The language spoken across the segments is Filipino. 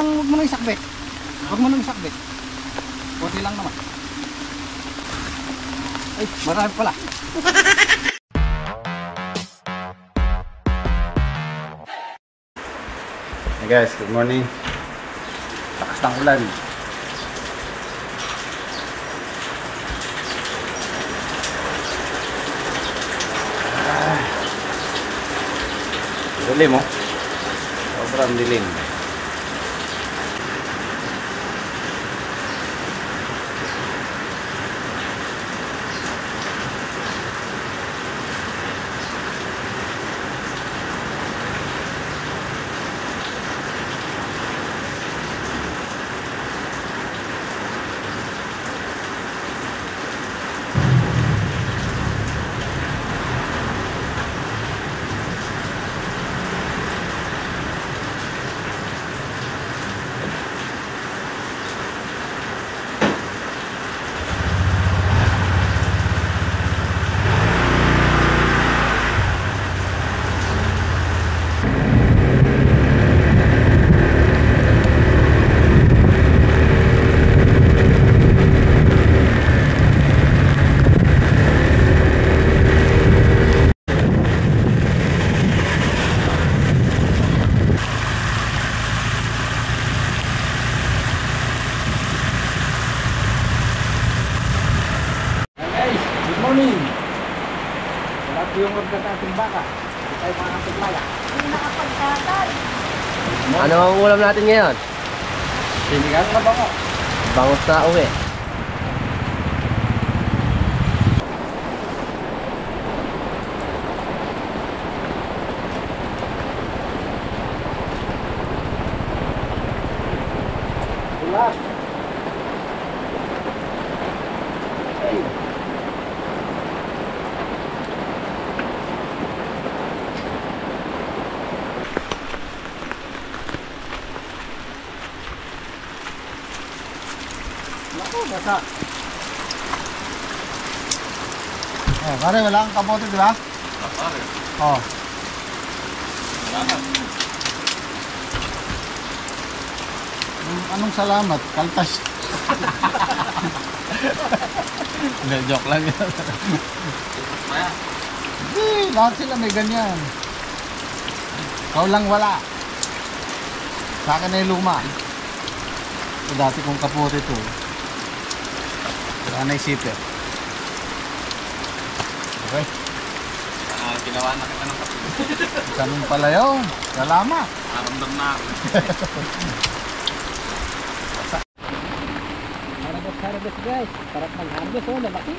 mo nang isakbit. Huwag mo nang isakbit. Kunti lang naman. Ay, marami pala. Hey guys, good morning. Lakas ng ulan. Dilim oh. Sobrang dilim. Yung organ natin baka, hindi tayo makakapaglaya. Hindi nakapagtatay. Ano ang ulam natin ngayon? Sinigang na bango. Bangus na uwi. Ulat. Hey. Basa. Oh, pare, wala kang kamote, di ba? Pare. Oh. Salamat. Anong salamat? Kaltas. Hindi, joke lang yan. Maya? Hindi, lahat sila may ganyan. Ikaw lang wala. Sa akin na yung luma. So, dati kong kapote to. Wala na isipin. Okay. Ginawa na kita ng kapit. Ganun pala yun. Salamat. Naramdam na ako. Harvest guys. Sarap mag-harvest. Oh, lalaki.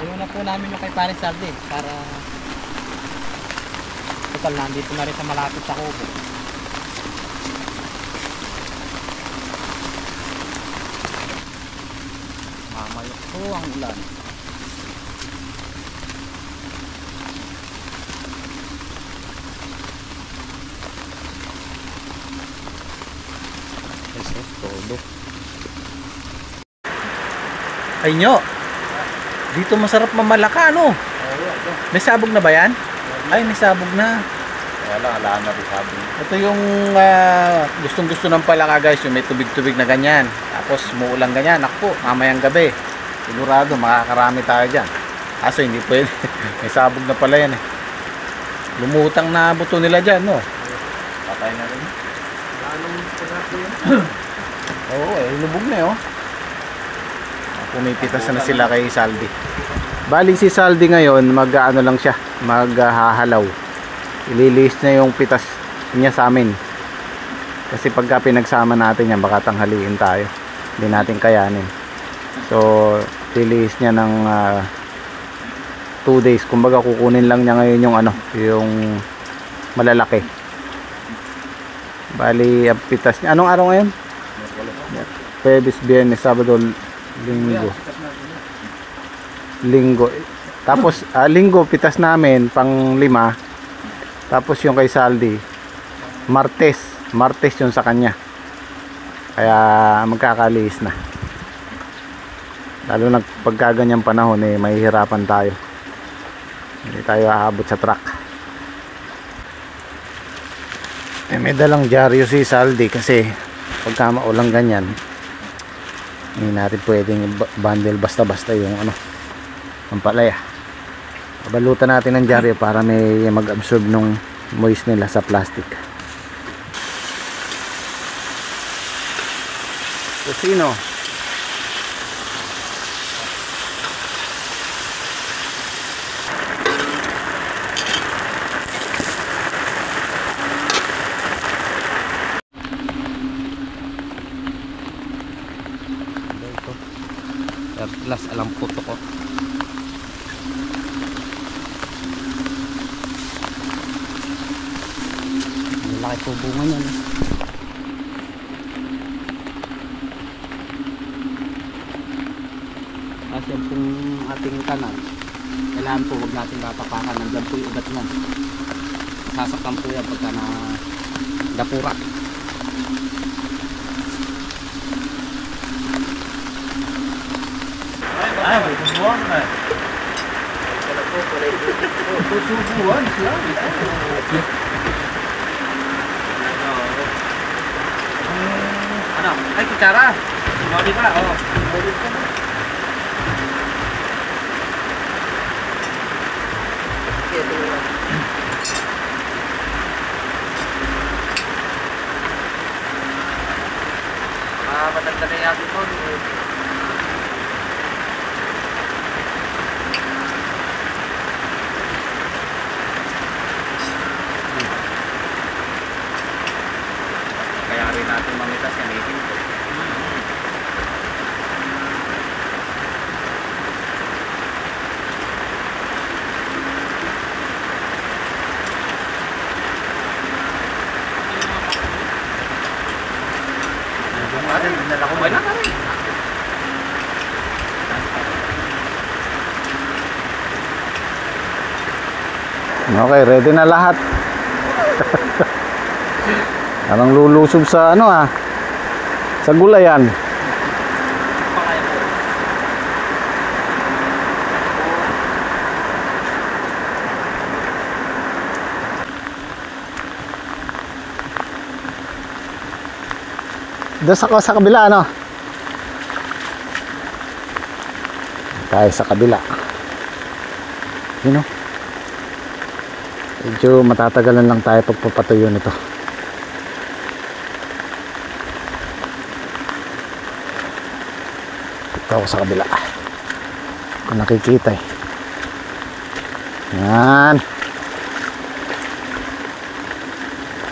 Inuna po namin yung kay Paris Saldi. Para total nandito na rin sa malapit sa kubo. Mamayok po ang ulan. Eso, todo. Ay nyo, dito masarap mamalaka, no? May sabog na ba yan? Ay, may sabog na. Wala na rin sabog. Ito yung gustong gusto ng palaka guys, yung may tubig-tubig na ganyan. Tapos muulang ganyan, ako mamayang gabi. Sigurado makakarami tayo dyan. Kaso hindi pwede. May sabog na pala yan eh. Lumutang na buto nila dyan, no? Patay na rin. Anong pagkapo yan? Oo, lubog na eh, oh. Pumipitas na sila kay Saldi. Bali si Saldi ngayon, mag-ano lang siya, maghahalaw. Ililiis na yung pitas niya sa amin. Kasi pagka pinagsama natin yan, baka tanghaliin tayo. Hindi natin kayanin. So, liliis niya ng 2 days. Kumbaga kukunin lang niya ngayon yung ano, yung malalaki. Bali, ang pitas niya. Anong araw ngayon? Pwedis, Biyernes, Sabado, Linggo. Tapos Linggo pitas namin pang 5. Tapos yung kay Saldi Martes yung sa kanya. Kaya magkakaliis na. Lalo na pagka ganyang panahon eh mahihirapan tayo. Hindi tayo aabot sa truck. may dalang dyaryo si Saldi kasi pagka maulang ganyan hindi natin pwedeng bundle basta-basta yung ano, ang palaya. Balutan natin ng dyaryo para may mag-absorb nung moist nila sa plastic. Tocino. Plus alam puto ko. Malaki po bunga niyan. Kasi yan pong ating kanan, kailangan po huwag natin tatapakan. Nandyan po yung ugat niyan. Sasaktan po yan pagka na dapura. Ay, may susubuan na. Susubuan siya. Ano? Ay, kutsara. Mali ba? Oo. Matagda na yakin mo. Kaya rin natin mamitas yan 18 po. Okay, ready na lahat. Parang lulusob sa ano sa gulayan. Doon sa kabila ano? Tayo sa kabila. Yun o. Medyo matatagalan lang tayo pagpapatuyo nito. Ito ako sa kabila. Kung nakikita eh. Yan.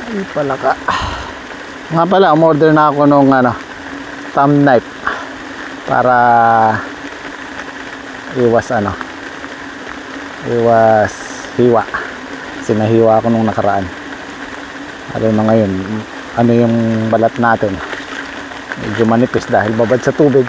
Ay pala ka. Nga pala, umorder na ako nung thumb knife para iwas hiwa. Sinahiwa ako nung nakaraan. Alam na ngayon ano yung balat natin, medyo manipis dahil babad sa tubig.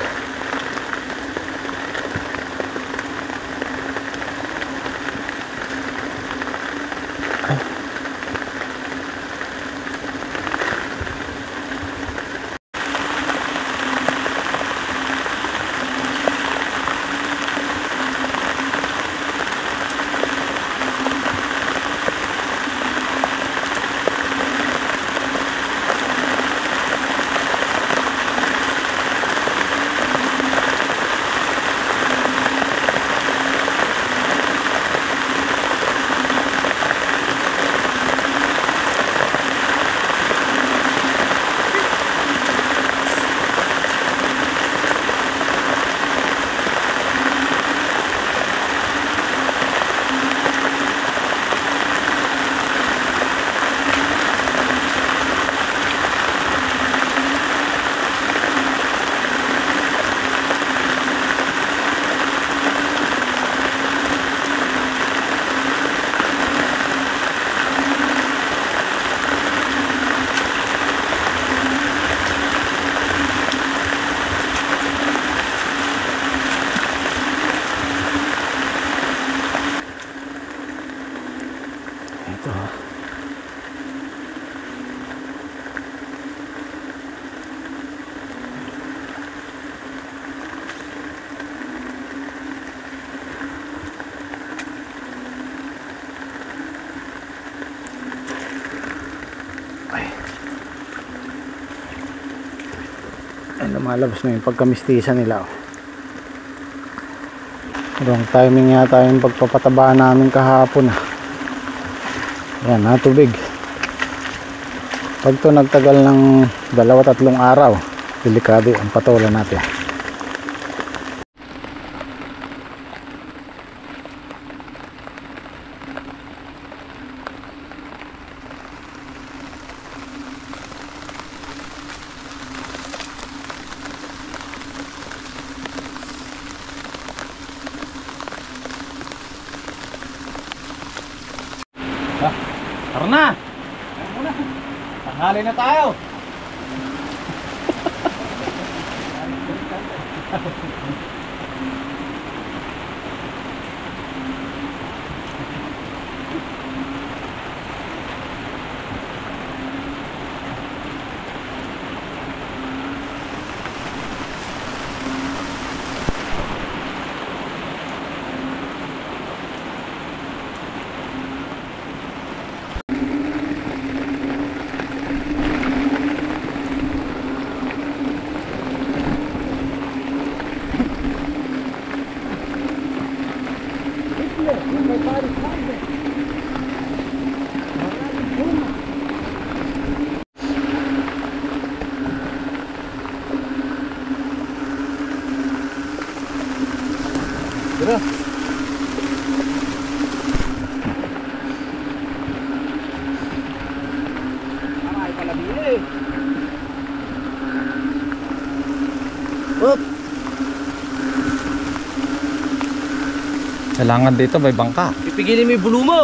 Ay, lumalabas na yung pagkamistisa nila. Oh. Wrong timing yata yung pagpapataba namin kahapon. Yan, natubig. Pag to nagtagal ng 2-3 araw, delikado ang patola natin. Tara na! Tanghali na tayo! Tara. Aray pala bili. Up. Kailangan dito may bangka. Pipigilin mo yung bulo mo.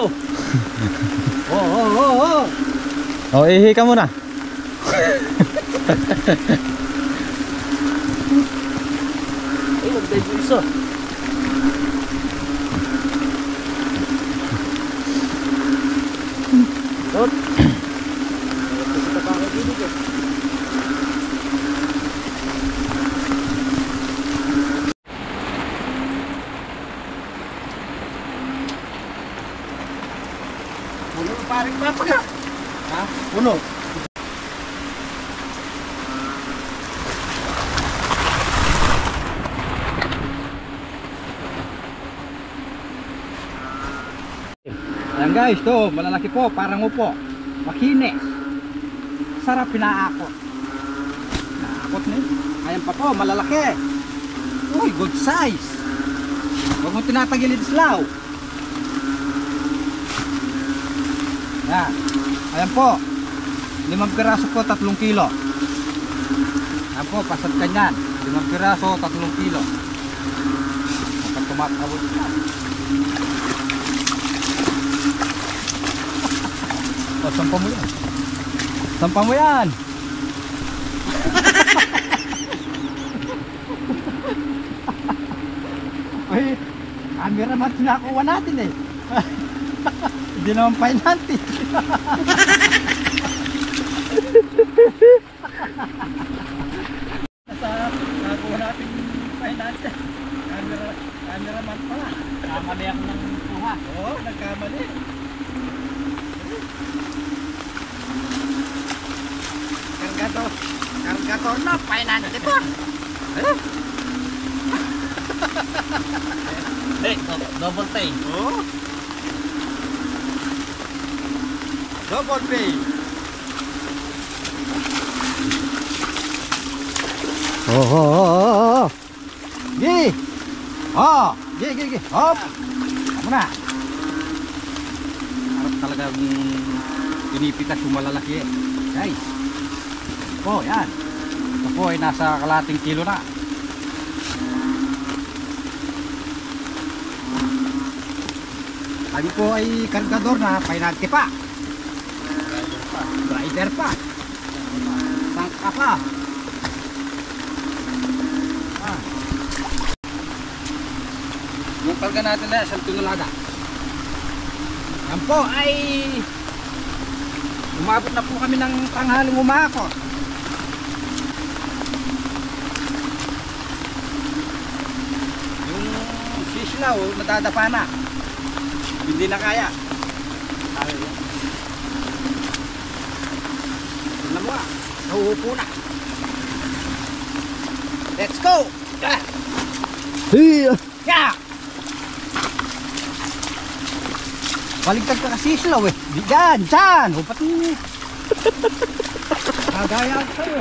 O, ihi ka muna. Ay, nag-dive yung isa. Tot. Kita pa ako dito. Puno paring papaga. Ha? Puno. Ayan guys, to malalaki po, parang upo. Makinis. Sarap pinaakot. Naakot na yun. Ayan pa po, malalaki. Uy, good size. Huwag mong tinatagilid slaw. Ayan. Ayan po. 5 piraso po, 3 kilo. Ayan po, pasad kanyan. 5 piraso, 3 kilo. Kapag tumatawid na. O, sampa mo yan. Sampa mo yan. Ay, camera man sinakuha natin eh. Hindi naman painante. Nakuha natin painante. Cameraman pala. Kamali ako ng kuha. Oo, nagkamali. Kargador na, painante po. Hey, double pay. Oo. Double pay. Oh. Gi. Oh, gi. Hop. Ako na. Harap talagang pinipitas yung malalaki eh. Guys. Oh, yan. Ito po ay nasa kalating kilo na. Sabi po ay kargador na, painante pa. Driver pa. Tangka pa. Yung karga natin na, 1 tonelada. Yan po ay umabot na po kami ng tanghaling umakot. Yung sislaw, nadadapa na. Hindi na kaya. Tignan mo ah, nauupo na. Let's go! Hiya! Yeah! Baligtad ka kasi silaw eh. Di dyan, dyan! O pati kagaya ako sa'yo.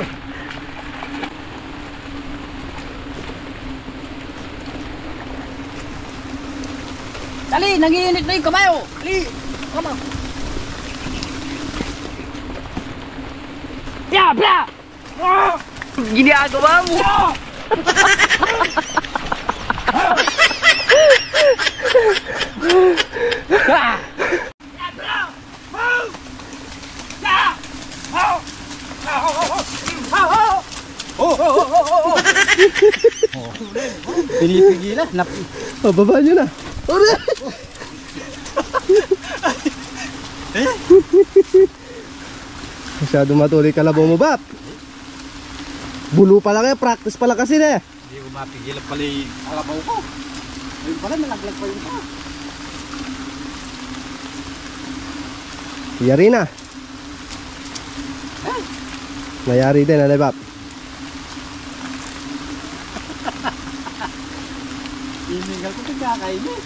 Dali, nangiinit na yung kamay oh. Dali, come on. Yeah, blah! Oh! Ginagawa mo! Pinipigilan. Oh, baba nyo na. Masyado matuloy kalabaw mo, Bap. Bulo pa lang eh, practice pa lang kasi na eh. Hindi ko mapigilan pala yung kalabaw ko. Ayun pala, nalaglag pa yung pa. Yari na. Mayari din, ano, Bap? Inigal ko pagkakain eh.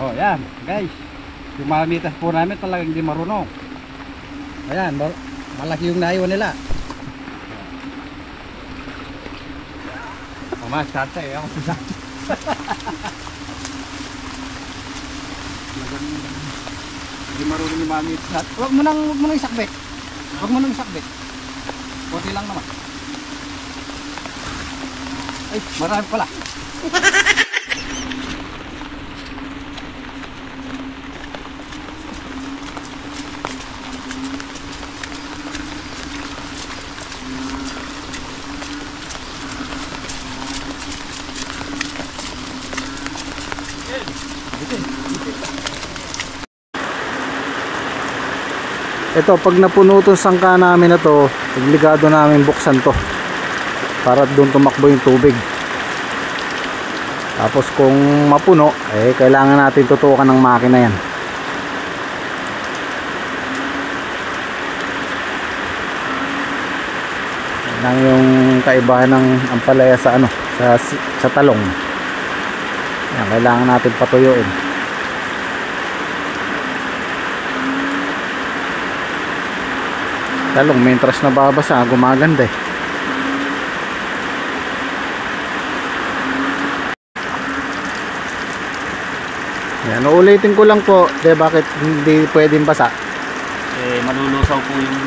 Oh, yan, guys. Yung malamitas po namin talagang hindi marunong. Ayan, malaki yung naiwan nila. Mama, start eh. Ako sa hindi marunong yung malamitas. Huwag mo nang isakbit. Huwag mo nang isakbit. Kunti lang naman. Ay, marami pala. Ito, pag napuno itong sangka namin na to, obligado namin buksan to para doon tumakbo yung tubig. Tapos kung mapuno, eh kailangan natin tutukan ng makina yan. Yan lang yung kaibahan ng ampalaya sa ano, sa talong. Yan, kailangan natin patuyuin. Talong, mentras na babasa, gumaganda eh. Yan, uulitin ko lang po, bakit hindi pwedeng basa? Eh, malulusaw po yung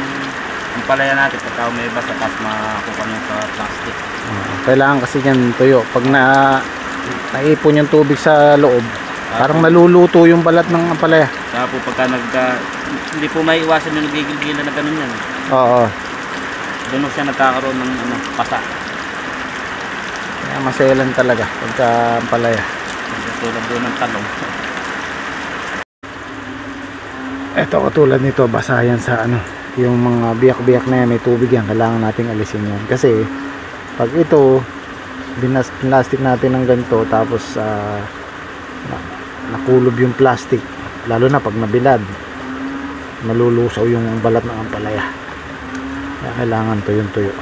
palaya natin pagka may basa tapos makukuha nyo sa plastic. Kailangan kasi yan tuyo. Pag naipon yung tubig sa loob, parang naluluto yung balat ng ampalaya. Kaya po pagka hindi po may iwasan yung nagigil-gilan na ganun yan. Oo. Doon siya nagkakaroon ng pasa. Kaya maselan talaga pagka ampalaya. Tulad doon ng talong. Eto, katulad nito, basa yan sa ano, yung mga biyak-biyak na yan, may tubig yan, kailangan nating alisin yan. Kasi pag ito plastic natin ng ganito, tapos nakulob yung plastic, lalo na pag nabilad, malulusaw yung balat ng ampalaya. Kaya kailangan tuyong-tuyo.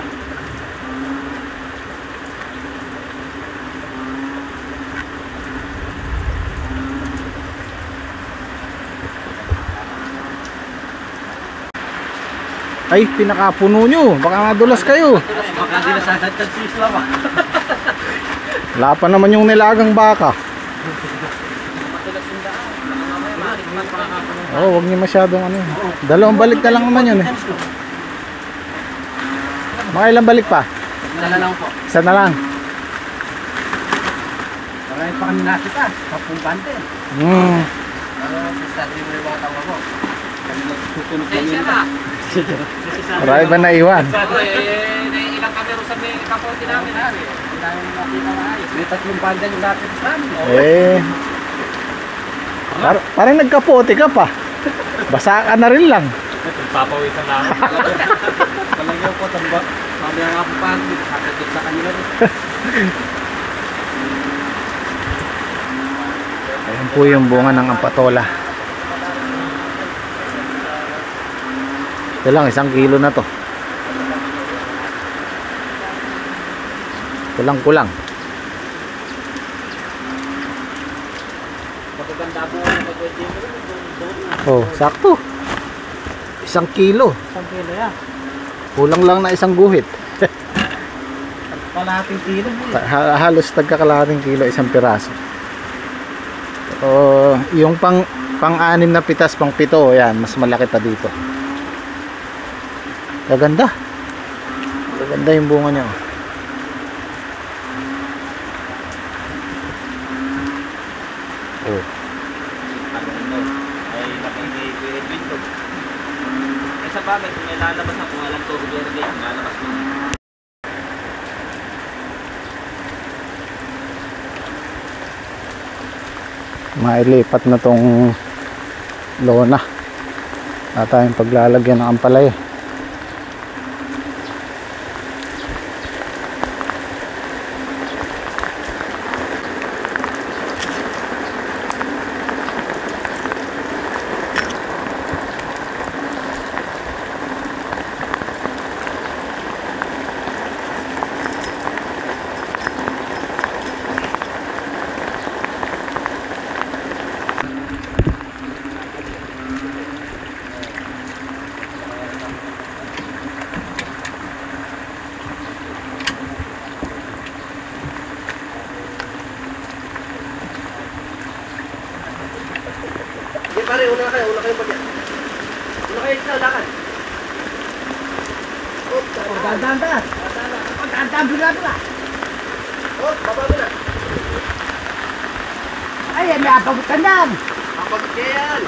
Ay, pinakapuno nyo, baka madulas kayo. Baka di nasasagtad si Islam ah. Wala pa naman yung nilagang baka. Oh, wag niyo masyadong ano. Dalawang balik na lang naman yun eh. Mga ilang balik pa? Dala lang po. Isa na lang. Marami pa kami nakita sa pumpante. Sa study mo yung bata ko. Kami nagsusunod kami nito. Marami ba naiwan? Ilang kamero sa may kapote namin. May tatlong banda yung lapit sa amin. Parang nagkapote ka pa. Basa ka na rin lang. Papawisan na ako. Talagyan po, tamba. Sabi nga po pa, kakagit sa kanila. Ayan po yung bunga ng ampatola. Ito lang, 1 kilo na to. Kulang. Magaganda po ang pagwede mo. Oh, sakto. 1 kilo. 1 kilo yan. Kulang lang na 1 guhit. Kalahating kilo mo. Halos tagkakalahating kilo 1 piraso. Yung pang-6 na pitas, pang-7, yan, mas malaki pa dito. Gaganda. Gaganda yung bunga niya. Oh. Ay nakikipin to. Ay sa bagay, kung may lalabas ako, walang tubig yan, lalabas mo. Mailipat na tong lona at tayong paglalagyan ng ampalaya. Pare, una kayo pag yan. Una kayo sa lakad. Dahan-dahan. Dahan-dahan bila. Baba mo na. Ay, may apagutan yan. Apagutan yan.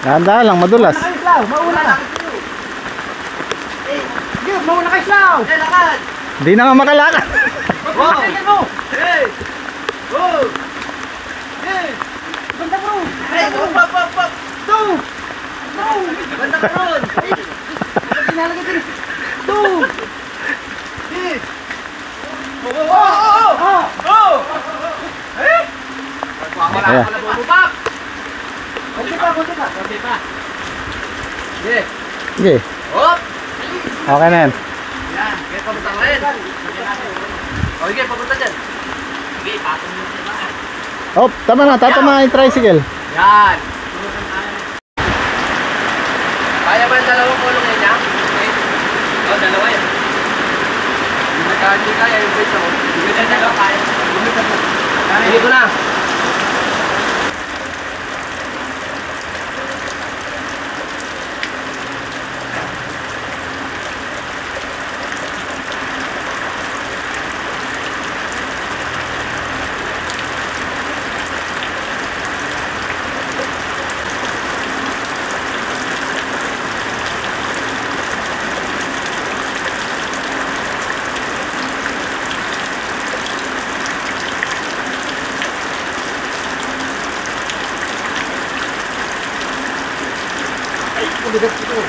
Dahan-dahan lang, madulas. Mauna ka. Mauna kayo, Slaw. Lakad. Hindi na nga makalakad. Wow. Hey. Oh. Hey! Banda bro! Hey! Pop! Two! Banda ka ron! Hey! Pinalagay din! Two! Hey! Oh! Eh? Wala bumubak! Kunti pa! Sige! Sige. Hop! Okay na yan. Yan! Kaya papunta ka rin! Okay, papunta dyan! Sige, patong mo siya lang. Oh, tama na, tatama yung tricycle. Yan! Kaya ba yung dalawang kulong yan niya? Okay. Oo, dalawa yan. Hindi kaya yung base ako. Hindi na dalawa kaya. Hindi ko na. Bigat ito.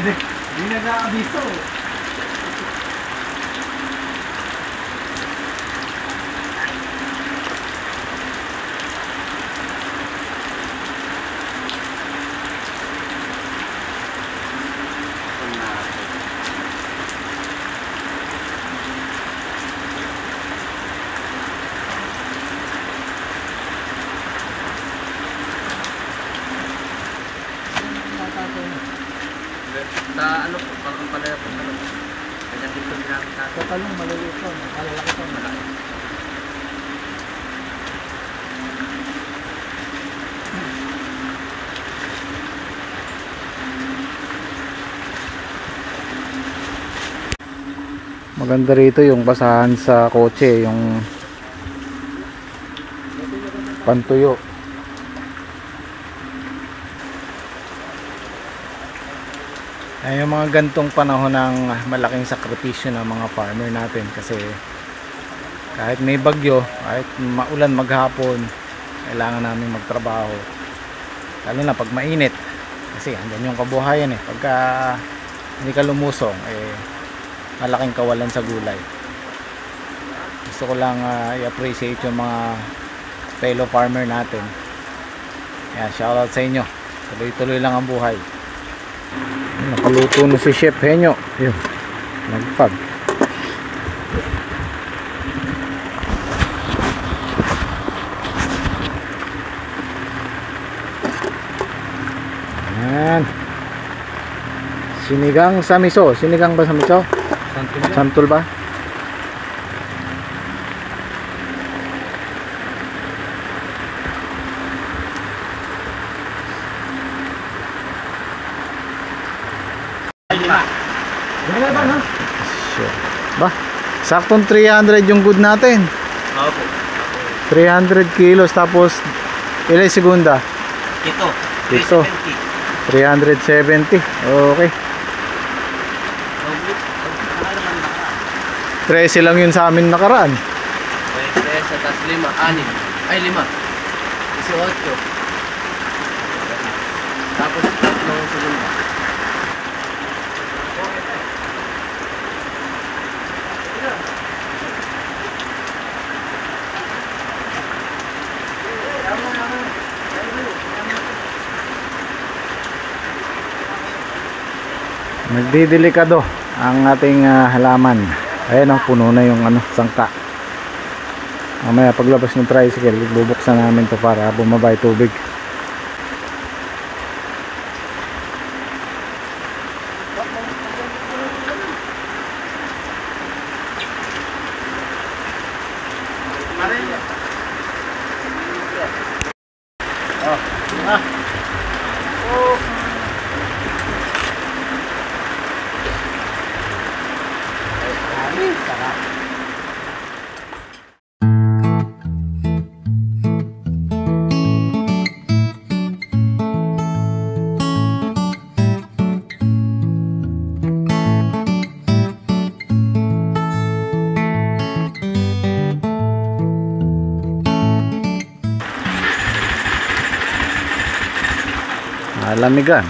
Hindi nag-aabiso. talong maliliit po. Malalaki po. Maganda rito yung basahan sa kotse, yung pantuyo. Ay, yung mga gantong panahon ng malaking sakripisyo ng mga farmer natin kasi kahit may bagyo, kahit maulan maghapon, kailangan namin magtrabaho. Lalo na pag mainit kasi andyan yung kabuhayan eh. Pagka hindi ka lumusong, malaking kawalan sa gulay. Gusto ko lang i-appreciate yung mga fellow farmer natin. Yan, shoutout sa inyo. Tuloy-tuloy lang ang buhay. Nakaluto na si Chef Henyo. Yun, nagpag. Yan. Sinigang sa miso. Sinigang ba sa miso? Santol ba? Sure. Ba, saktong 300 yung good natin. Opo. 300 kilos tapos ilang segunda? Ito. Ito. 370. Okay. 13 lang yun sa amin nakaraan. 13 tas 5, 6. Ay 5. 18. Tapos tatlong segunda. Nagdidelikado ang ating halaman. Ayan, puno na yung sangka. Mamaya paglabas ng tricycle, bubuksan namin to para bumaba yung tubig. Lamigan.